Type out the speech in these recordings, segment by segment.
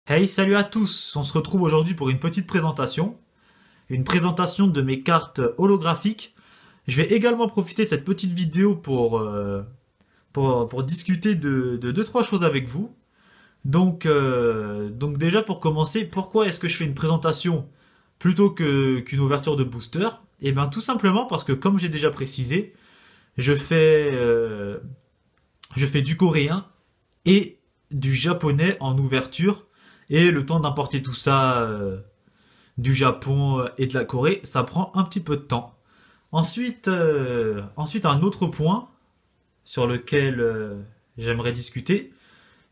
Hey, salut à tous! On se retrouve aujourd'hui pour une petite présentation. Une présentation de mes cartes holographiques. Je vais également profiter de cette petite vidéo pour discuter de deux, trois choses avec vous. Donc déjà pour commencer, pourquoi est-ce que je fais une présentation plutôt qu'une ouverture de booster? Eh bien tout simplement parce que comme j'ai déjà précisé, je fais, euh, je fais du coréen et du japonais en ouverture. Et le temps d'importer tout ça du Japon et de la Corée, ça prend un petit peu de temps. Ensuite, un autre point sur lequel j'aimerais discuter,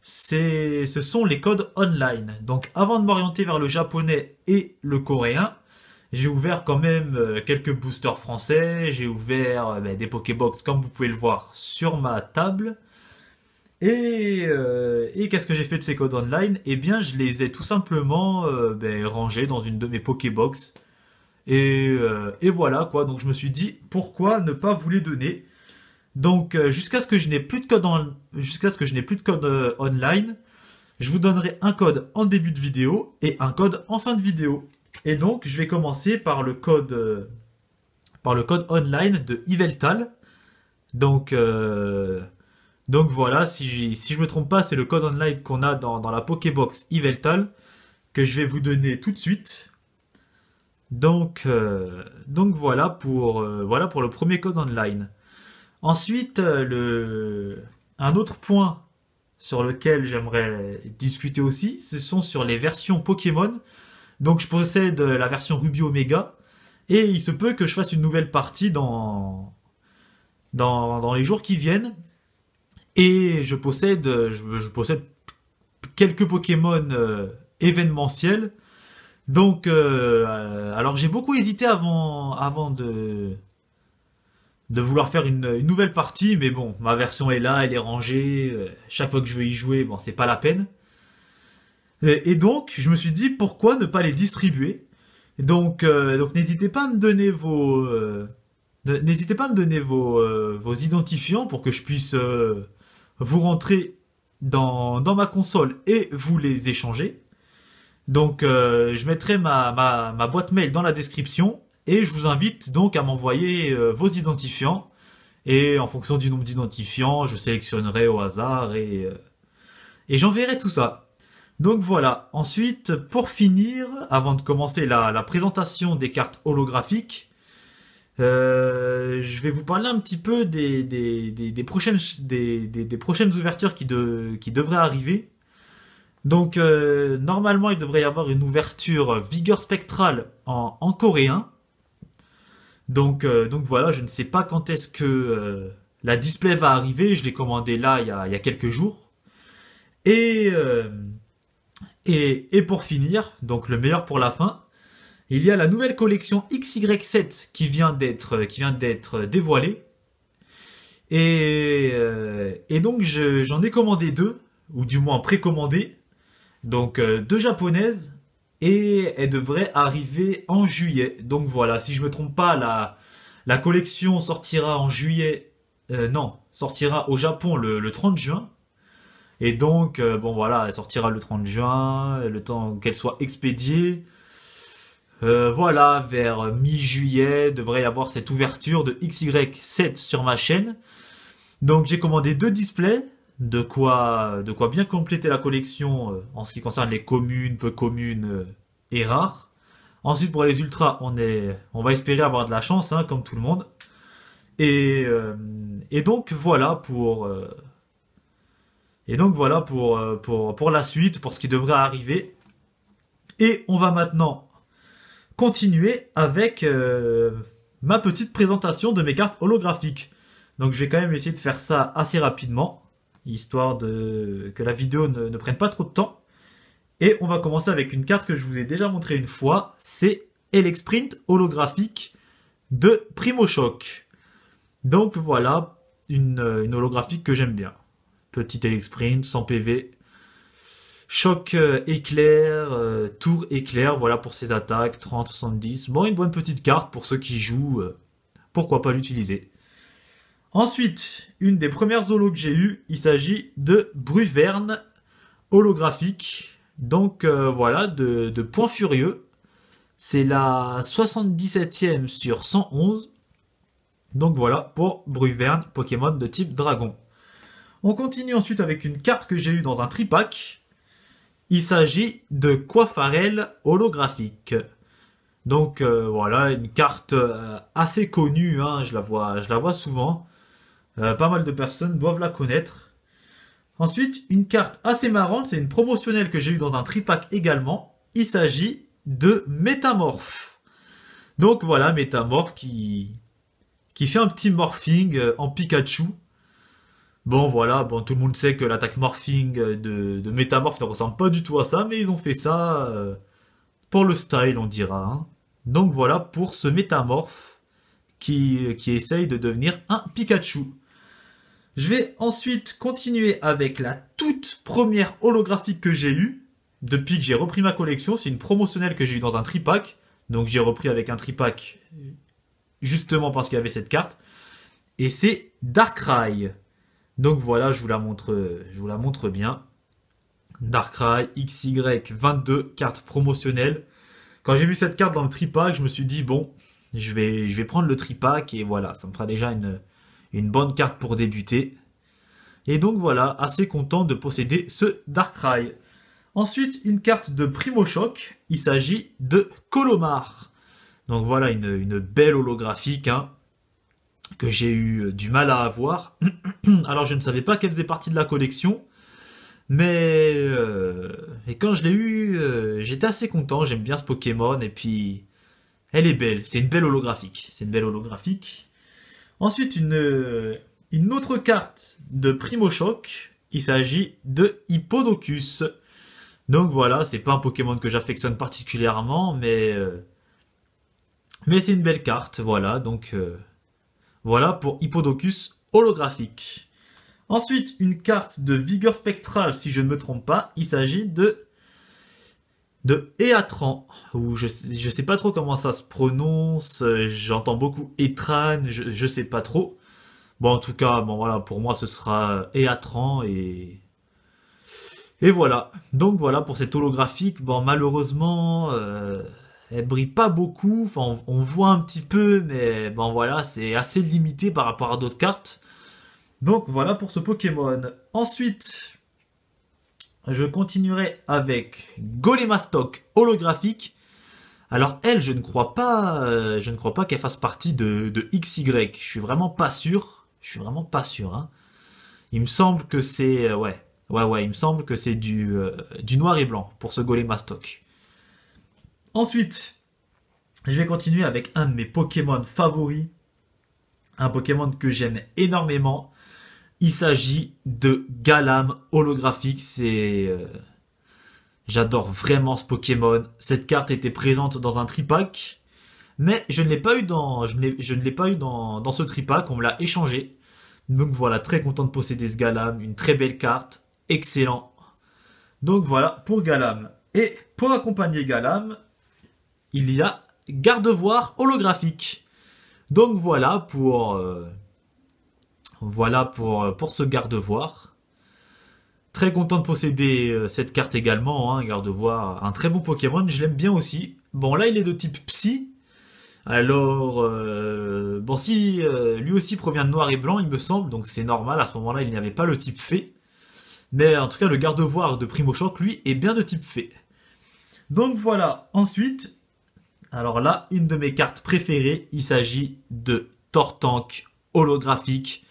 ce sont les codes online. Donc avant de m'orienter vers le japonais et le coréen, j'ai ouvert quand même quelques boosters français, j'ai ouvert des Pokébox comme vous pouvez le voir sur ma table. Et qu'est-ce que j'ai fait de ces codes online? Eh bien, je les ai tout simplement rangés dans une de mes Pokébox. Et voilà quoi. Donc je me suis dit, pourquoi ne pas vous les donner? Donc jusqu'à ce que je n'ai plus de code jusqu'à ce que je n'ai plus de code online, je vous donnerai un code en début de vidéo et un code en fin de vidéo. Et donc je vais commencer par le code online de Yveltal. Donc donc voilà, si je me trompe pas, c'est le code online qu'on a dans la Pokébox Yveltal que je vais vous donner tout de suite. Donc voilà pour le premier code online. Ensuite, un autre point sur lequel j'aimerais discuter aussi, ce sont sur les versions Pokémon. Donc je possède la version Ruby Omega et il se peut que je fasse une nouvelle partie dans les jours qui viennent. Et je possède quelques Pokémon événementiels. Donc, alors j'ai beaucoup hésité avant de vouloir faire une nouvelle partie, mais bon, ma version est là, elle est rangée. Chaque fois que je veux y jouer, bon, c'est pas la peine. Et donc, je me suis dit pourquoi ne pas les distribuer. Donc n'hésitez pas à me donner n'hésitez pas à me donner vos identifiants pour que je puisse vous rentrer dans ma console et vous les échanger. Donc je mettrai ma boîte mail dans la description et je vous invite donc à m'envoyer vos identifiants. Et en fonction du nombre d'identifiants, je sélectionnerai au hasard et j'enverrai tout ça. Donc voilà. Ensuite, pour finir, avant de commencer la présentation des cartes holographiques, je vais vous parler un petit peu des prochaines ouvertures qui devraient arriver. Donc normalement il devrait y avoir une ouverture vigueur spectrale en coréen. Donc voilà, je ne sais pas quand est-ce que la display va arriver. Je l'ai commandé là il y a quelques jours. Et, euh, et pour finir, donc le meilleur pour la fin, il y a la nouvelle collection XY7 qui vient d'être dévoilée. Et donc j'en ai commandé deux, ou du moins précommandé. Donc deux japonaises et elles devraient arriver en juillet. Donc voilà, si je me trompe pas, la collection sortira en juillet. Non, sortira au Japon le 30 juin. Et donc, bon voilà, elle sortira le 30 juin, le temps qu'elle soit expédiée. Voilà, vers mi-juillet, devrait y avoir cette ouverture de XY7 sur ma chaîne. Donc j'ai commandé deux displays, de quoi bien compléter la collection en ce qui concerne les communes, peu communes et rares. Ensuite pour les ultras, on va espérer avoir de la chance, hein, comme tout le monde. Et, euh, et donc voilà pour la suite, pour ce qui devrait arriver. Et on va maintenant continuer avec ma petite présentation de mes cartes holographiques. Donc je vais quand même essayer de faire ça assez rapidement, histoire que la vidéo ne prenne pas trop de temps. Et on va commencer avec une carte que je vous ai déjà montrée une fois, c'est Elexprint holographique de Primo Shock. Donc voilà, une holographique que j'aime bien. Petit Elexprint, 100 PV, choc éclair, tour éclair, voilà pour ses attaques, 30, 70. Bon, une bonne petite carte pour ceux qui jouent, pourquoi pas l'utiliser. Ensuite, une des premières holos que j'ai eues, il s'agit de Bruverne holographique. Donc voilà, de Point Furieux. C'est la 77e sur 111. Donc voilà pour Bruverne, Pokémon de type Dragon. On continue ensuite avec une carte que j'ai eue dans un tripack. Il s'agit de Quafarel holographique. Donc voilà, une carte assez connue, hein, je la vois souvent. Pas mal de personnes doivent la connaître. Ensuite, une carte assez marrante, c'est une promotionnelle que j'ai eue dans un tripack également. Il s'agit de Métamorphe. Donc voilà, Métamorphe qui fait un petit morphing en Pikachu. Bon voilà, bon tout le monde sait que l'attaque morphing de Métamorphe ne ressemble pas du tout à ça, mais ils ont fait ça pour le style, on dira. Hein. Donc voilà pour ce Métamorphe qui essaye de devenir un Pikachu. Je vais ensuite continuer avec la toute première holographique que j'ai eue depuis que j'ai repris ma collection. C'est une promotionnelle que j'ai eue dans un tripack. Donc j'ai repris avec un tripack justement parce qu'il y avait cette carte. Et c'est Darkrai. Donc voilà, je vous la montre bien. Darkrai XY22, carte promotionnelle. Quand j'ai vu cette carte dans le tripack, je me suis dit bon, je vais prendre le tripack et voilà, ça me fera déjà une bonne carte pour débuter. Et donc voilà, assez content de posséder ce Darkrai. Ensuite, une carte de Primo Choc, il s'agit de Colomar. Donc voilà, une belle holographique hein, que j'ai eu du mal à avoir. Alors je ne savais pas qu'elle faisait partie de la collection. Mais et quand je l'ai eu, j'étais assez content, j'aime bien ce Pokémon. Et puis, elle est belle, c'est une belle holographique. C'est une belle holographique. Ensuite, une autre carte de Primo Choc. Il s'agit de Hippodocus. Donc voilà, c'est pas un Pokémon que j'affectionne particulièrement, mais c'est une belle carte, voilà. Donc voilà pour Hippodocus holographique. Ensuite, une carte de Vigueur Spectral, si je ne me trompe pas. Il s'agit de Eatran, ou je sais pas trop comment ça se prononce. J'entends beaucoup Etran, je sais pas trop. Bon, en tout cas, bon voilà, pour moi ce sera Eatran et voilà. Donc voilà pour cette holographique. Bon, malheureusement, elle brille pas beaucoup. Enfin, on voit un petit peu, mais bon voilà, c'est assez limité par rapport à d'autres cartes. Donc voilà pour ce Pokémon. Ensuite, je continuerai avec Golemastoc holographique. Alors elle, je ne crois pas qu'elle fasse partie de XY. Je suis vraiment pas sûr. Je suis vraiment pas sûr. Hein. Il me semble que c'est ouais. Il me semble que c'est du noir et blanc pour ce Golemastoc. Ensuite, je vais continuer avec un de mes Pokémon favoris, un Pokémon que j'aime énormément. Il s'agit de Galam holographique. J'adore vraiment ce Pokémon. Cette carte était présente dans un tripack, mais je ne l'ai pas eu dans ce tripack. On me l'a échangé. Donc voilà, très content de posséder ce Galam. Une très belle carte, excellent. Donc voilà pour Galam. Et pour accompagner Galam, il y a Gardevoir holographique. Donc voilà pour ce Gardevoir. Très content de posséder cette carte également, hein, Gardevoir, un très bon Pokémon, je l'aime bien aussi. Bon là il est de type Psy, alors bon si lui aussi provient de Noir et Blanc il me semble, donc c'est normal, à ce moment-là il n'y avait pas le type Fée. Mais en tout cas le Gardevoir de Primo Choc lui est bien de type Fée. Donc voilà, ensuite, alors là une de mes cartes préférées, il s'agit de Tortank holographique.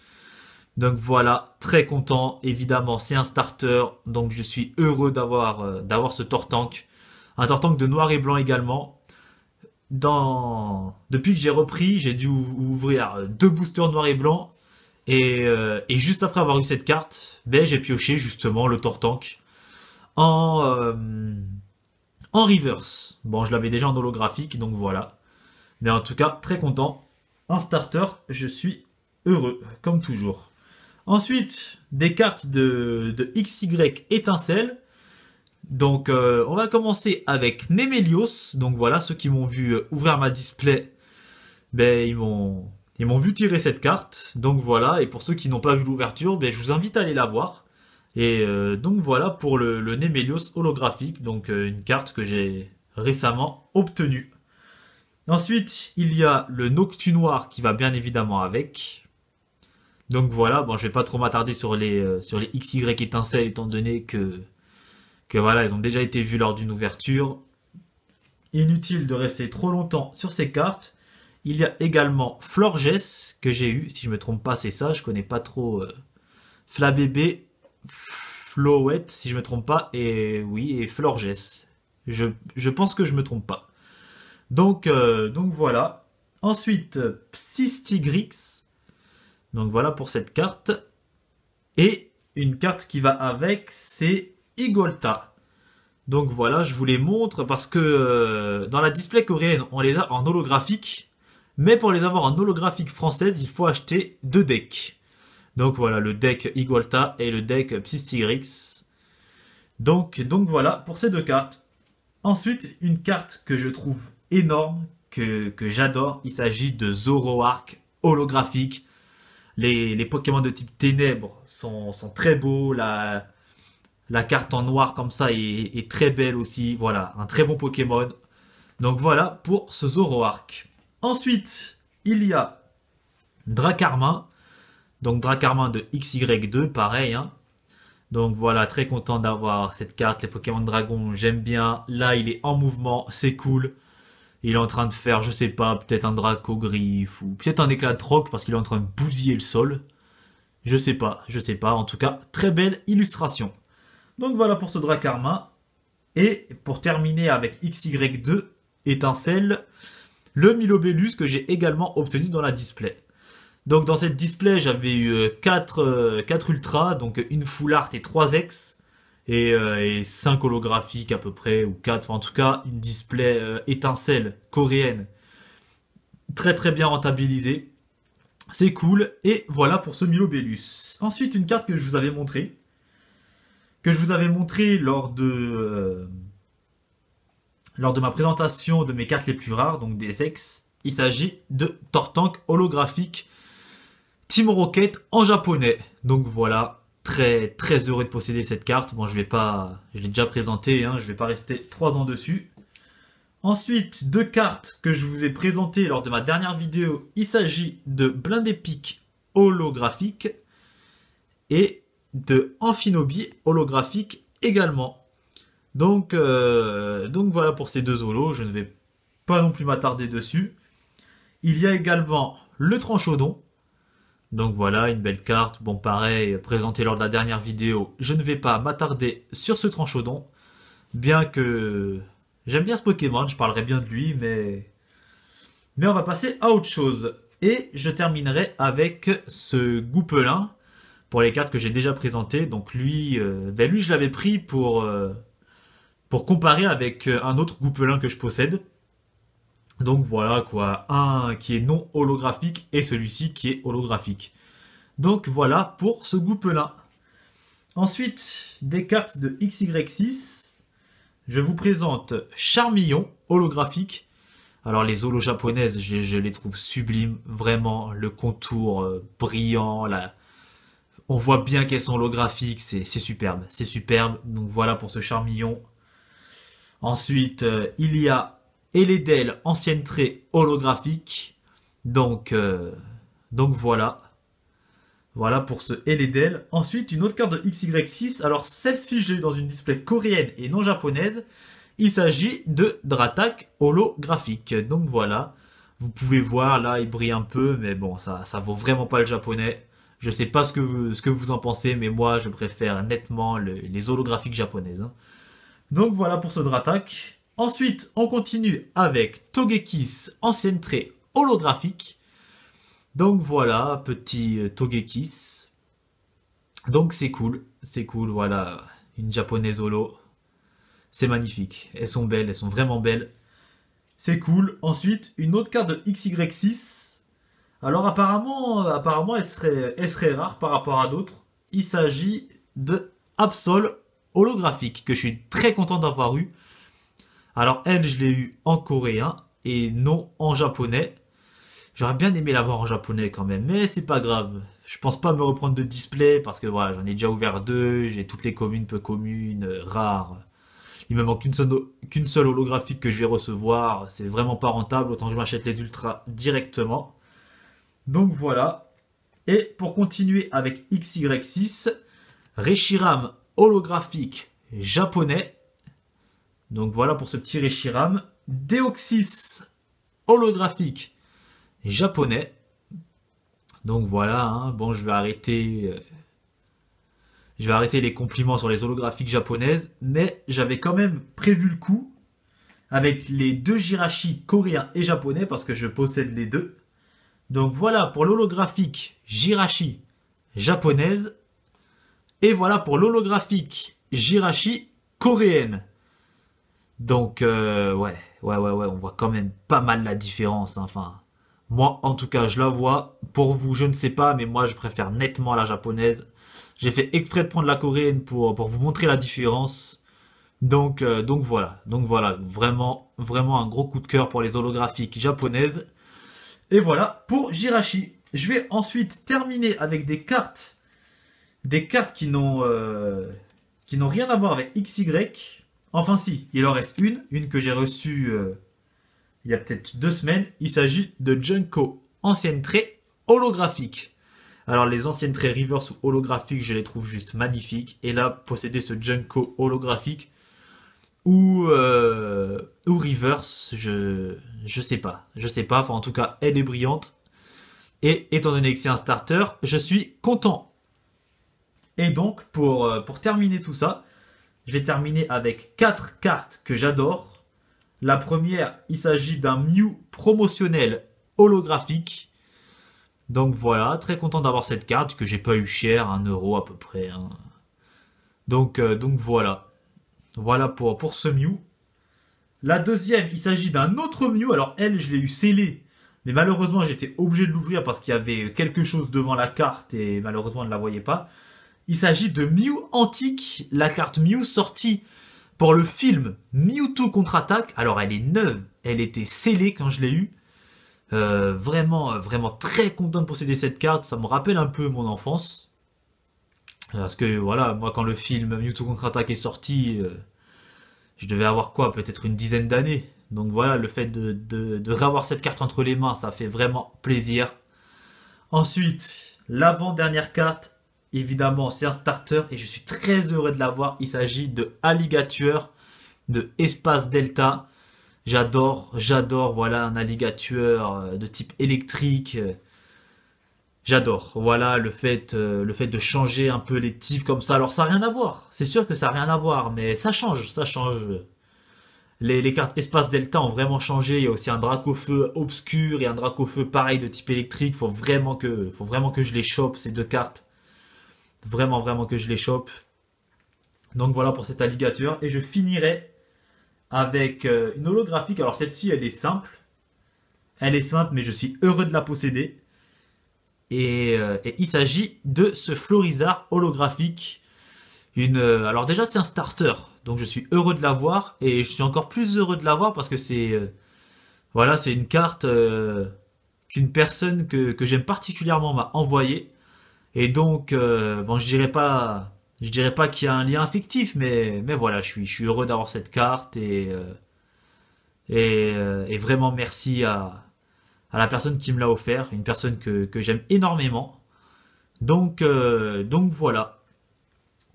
Donc voilà, très content, évidemment c'est un starter, donc je suis heureux d'avoir ce Tortank. Un Tortank de noir et blanc également. Depuis que j'ai repris, j'ai dû ouvrir 2 boosters noir et blanc. Et juste après avoir eu cette carte, ben, j'ai pioché justement le Tortank en reverse. Bon, je l'avais déjà en holographique, donc voilà. Mais en tout cas, très content. Un starter, je suis heureux, comme toujours. Ensuite, des cartes de XY étincelle. Donc, on va commencer avec Nemelios. Donc voilà, ceux qui m'ont vu ouvrir ma display, ben ils m'ont vu tirer cette carte. Donc voilà, et pour ceux qui n'ont pas vu l'ouverture, ben je vous invite à aller la voir. Et donc voilà pour le Nemelios holographique, donc une carte que j'ai récemment obtenue. Ensuite, il y a le Noctu Noir qui va bien évidemment avec. Donc voilà, bon, je vais pas trop m'attarder sur les XY étincelles étant donné que voilà, ils ont déjà été vus lors d'une ouverture. Inutile de rester trop longtemps sur ces cartes. Il y a également Florges que j'ai eu, si je me trompe pas, c'est ça, je connais pas trop Flabébé, Flowet, si je me trompe pas, et oui, et Florges. Je pense que je me trompe pas. Donc voilà. Ensuite, Psystigrix. Donc voilà pour cette carte. Et une carte qui va avec, c'est Igolta. Donc voilà, je vous les montre parce que dans la display coréenne, on les a en holographique. Mais pour les avoir en holographique française, il faut acheter deux decks. Donc voilà, le deck Igolta et le deck Psystigrix. Donc voilà pour ces deux cartes. Ensuite, une carte que je trouve énorme, que j'adore, il s'agit de Zoroark holographique. Les Pokémon de type ténèbres sont très beaux, la carte en noir comme ça est très belle aussi, voilà, un très bon Pokémon. Donc voilà pour ce Zoroark. Ensuite, il y a Dracarmin, donc Dracarmin de XY2, pareil, hein. Donc voilà, très content d'avoir cette carte. Les Pokémon de Dragon, j'aime bien. Là, il est en mouvement, c'est cool. Il est en train de faire, je sais pas, peut-être un Dracogriffe ou peut-être un éclat de roc parce qu'il est en train de bousiller le sol. Je sais pas. En tout cas, très belle illustration. Donc voilà pour ce Dracarmin. Et pour terminer avec XY2, étincelle, le Milobellus que j'ai également obtenu dans la display. Donc dans cette display, j'avais eu 4 ultras, donc une full art et 3 ex, et 5 holographiques à peu près, ou 4, enfin, en tout cas une display étincelle coréenne, très très bien rentabilisée. C'est cool, et voilà pour ce Milobellus. Ensuite, une carte que je vous avais montré lors de ma présentation de mes cartes les plus rares, donc des ex. Il s'agit de Tortank holographique Team Rocket en japonais. Donc voilà, très très heureux de posséder cette carte. Bon, je l'ai déjà présenté, hein, je vais pas rester 3 ans dessus. Ensuite, deux cartes que je vous ai présentées lors de ma dernière vidéo. Il s'agit de Blindepic holographique et de Amphinobi holographique également. Donc voilà pour ces deux holos, je ne vais pas non plus m'attarder dessus. Il y a également le Tranchodon. Donc voilà, une belle carte. Bon, pareil, présentée lors de la dernière vidéo. Je ne vais pas m'attarder sur ce Tranchodon. Bien que j'aime bien ce Pokémon, je parlerai bien de lui, mais on va passer à autre chose. Et je terminerai avec ce Goupelin pour les cartes que j'ai déjà présentées. Donc lui, lui je l'avais pris pour comparer avec un autre Goupelin que je possède. Donc voilà quoi, un qui est non holographique et celui-ci qui est holographique. Donc voilà pour ce Goupelin. Ensuite, des cartes de XY6. Je vous présente Charmillon holographique. Alors les holos japonaises, je les trouve sublimes, vraiment, le contour brillant, on voit bien qu'elles sont holographiques, c'est superbe, c'est superbe. Donc voilà pour ce Charmillon. Ensuite, il y a Eledel ancienne trait holographique. Donc voilà. Voilà pour ce Eledel. Ensuite, une autre carte de XY6. Alors celle-ci, je l'ai eu dans une display coréenne et non japonaise. Il s'agit de Dratak holographique. Donc voilà. Vous pouvez voir, là, il brille un peu, mais bon, ça vaut vraiment pas le japonais. Je sais pas ce que vous en pensez, mais moi, je préfère nettement les holographiques japonaises, hein. Donc voilà pour ce Dratak. Ensuite, on continue avec Togekiss, ancienne trait holographique. Donc voilà, petit Togekiss. Donc c'est cool, voilà, une japonaise holo. C'est magnifique, elles sont belles, elles sont vraiment belles. C'est cool. Ensuite, une autre carte de XY6. Alors apparemment elle serait rare par rapport à d'autres. Il s'agit de Absol holographique, que je suis très content d'avoir eu. Alors elle, je l'ai eu en coréen et non en japonais. J'aurais bien aimé l'avoir en japonais quand même, mais c'est pas grave. je pense pas me reprendre de display parce que voilà, j'en ai déjà ouvert deux, j'ai toutes les communes, peu communes, rares. Il me manque qu'une seule holographique que je vais recevoir. C'est vraiment pas rentable, autant que je m'achète les ultras directement. Donc voilà. Et pour continuer avec XY6, Reshiram holographique japonais. Donc voilà pour ce petit Reshiram. Deoxys holographique japonais. Donc voilà, hein. Bon, je vais arrêter les compliments sur les holographiques japonaises, mais j'avais quand même prévu le coup avec les deux Jirachi coréens et japonais parce que je possède les deux. Donc voilà pour l'holographique Jirachi japonaise et voilà pour l'holographique Jirachi coréenne. Donc ouais, on voit quand même pas mal la différence. Enfin, moi en tout cas je la vois. Pour vous, je ne sais pas, mais moi je préfère nettement la japonaise. J'ai fait exprès de prendre la coréenne pour vous montrer la différence. Donc voilà, vraiment un gros coup de cœur pour les holographiques japonaises. Et voilà pour Jirachi. Je vais ensuite terminer avec des cartes qui n'ont rien à voir avec XY. Enfin si, il en reste une que j'ai reçue il y a peut-être 2 semaines. Il s'agit de Junko, ancienne trait holographique. Alors les anciennes traits reverse ou holographiques, je les trouve juste magnifiques. Et là, posséder ce Junko holographique ou reverse, je sais pas. Je sais pas, enfin en tout cas, elle est brillante. Et étant donné que c'est un starter, je suis content. Et donc, pour terminer tout ça, je vais terminer avec 4 cartes que j'adore. La première, il s'agit d'un Mew promotionnel holographique. Donc voilà, très content d'avoir cette carte que j'ai pas eu cher, 1 € à peu près. Hein. Donc voilà. Voilà pour ce Mew. La deuxième, il s'agit d'un autre Mew. Alors elle, je l'ai eu scellée. Mais malheureusement, j'étais obligé de l'ouvrir parce qu'il y avait quelque chose devant la carte et malheureusement, on ne la voyait pas. Il s'agit de Mew Antique, la carte Mew sortie pour le film Mewtwo contre-attaque. Alors elle est neuve, elle était scellée quand je l'ai eue. Vraiment très content de posséder cette carte. Ça me rappelle un peu mon enfance. Parce que voilà, moi quand le film Mewtwo contre-attaque est sorti, je devais avoir quoi, peut-être une dizaine d'années. Donc voilà, le fait de réavoir cette carte entre les mains, ça fait vraiment plaisir. Ensuite, l'avant-dernière carte, évidemment, c'est un starter et je suis très heureux de l'avoir. Il s'agit de Alligator de Espace Delta. J'adore, voilà, un alligator de type électrique. J'adore, voilà, le fait de changer un peu les types comme ça. Alors ça n'a rien à voir, c'est sûr que ça n'a rien à voir, mais ça change. Les cartes Espace Delta ont vraiment changé. Il y a aussi un Dracofeu obscur et un Dracofeu pareil de type électrique. Faut vraiment que je les chope, ces deux cartes. Vraiment que je les chope. Donc voilà pour cet alligator. Et je finirai avec une holographique. Alors celle-ci, elle est simple. Elle est simple, mais je suis heureux de la posséder. Et il s'agit de ce Florizard holographique. Alors déjà, c'est un starter. Donc je suis heureux de l'avoir. Et je suis encore plus heureux de l'avoir parce que voilà, c'est une carte qu'une personne que j'aime particulièrement m'a envoyée. Et donc, bon, je dirais pas qu'il y a un lien affectif, mais voilà, je suis heureux d'avoir cette carte et vraiment merci à la personne qui me l'a offert, une personne que j'aime énormément. Donc voilà.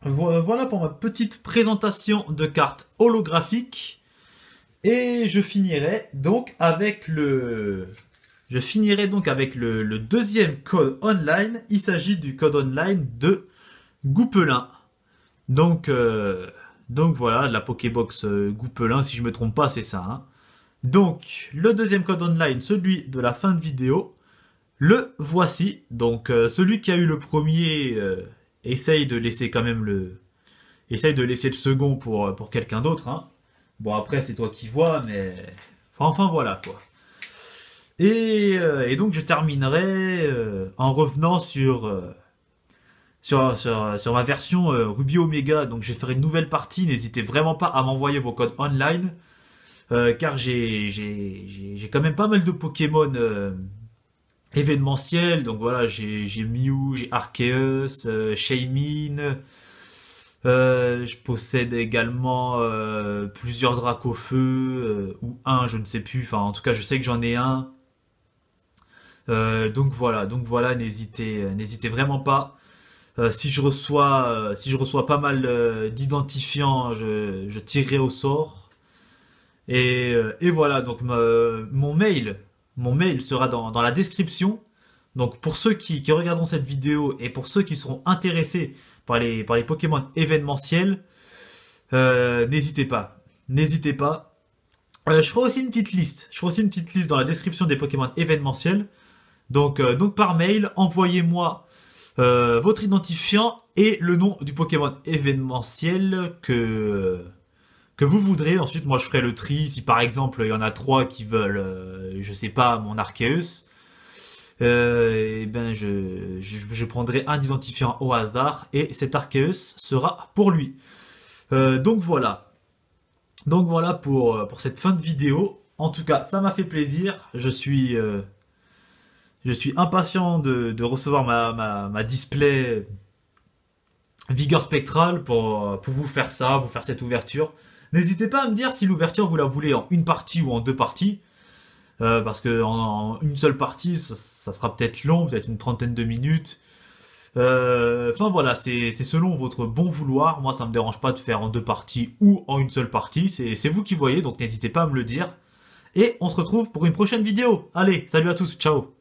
Voilà pour ma petite présentation de cartes holographiques. Et je finirai donc avec le deuxième code online. Il s'agit du code online de Goupelin. Donc voilà, de la Pokébox Goupelin, si je me trompe pas, c'est ça. Hein. Donc, le deuxième code online, celui de la fin de vidéo, le voici. Donc, celui qui a eu le premier, essaye de laisser le second pour quelqu'un d'autre. Hein. Bon, après, c'est toi qui vois, mais enfin voilà quoi. Et donc, je terminerai en revenant sur ma version Ruby Omega. Donc, je vais faire une nouvelle partie. N'hésitez vraiment pas à m'envoyer vos codes online. Car j'ai quand même pas mal de Pokémon événementiels. Donc voilà, j'ai Mew, j'ai Arceus, Shaymin. Je possède également plusieurs Dracofeu, ou un, je ne sais plus. Enfin, en tout cas, je sais que j'en ai un. Donc voilà, n'hésitez vraiment pas. Si je reçois pas mal d'identifiants, je tirerai au sort. Et voilà, donc mon mail sera dans la description. Donc pour ceux qui regarderont cette vidéo et pour ceux qui seront intéressés par les Pokémon événementiels, n'hésitez pas. N'hésitez pas. Je ferai aussi une petite liste. Je ferai aussi une petite liste dans la description des Pokémon événementiels. Donc par mail, envoyez-moi votre identifiant et le nom du Pokémon événementiel que vous voudrez. Ensuite, moi, je ferai le tri. Si par exemple, il y en a trois qui veulent, je sais pas, mon Arceus, et ben je prendrai un identifiant au hasard et cet Arceus sera pour lui. Donc voilà. Donc voilà pour cette fin de vidéo. En tout cas, ça m'a fait plaisir. Je suis impatient de recevoir ma display Vigueur Spectrale pour vous faire ça, vous faire cette ouverture. N'hésitez pas à me dire si l'ouverture vous la voulez en une partie ou en deux parties. Parce que en une seule partie, ça sera peut-être long, peut-être une trentaine de minutes. Enfin voilà, c'est selon votre bon vouloir. Moi, ça me dérange pas de faire en deux parties ou en une seule partie. C'est vous qui voyez, donc n'hésitez pas à me le dire. Et on se retrouve pour une prochaine vidéo. Allez, salut à tous, ciao.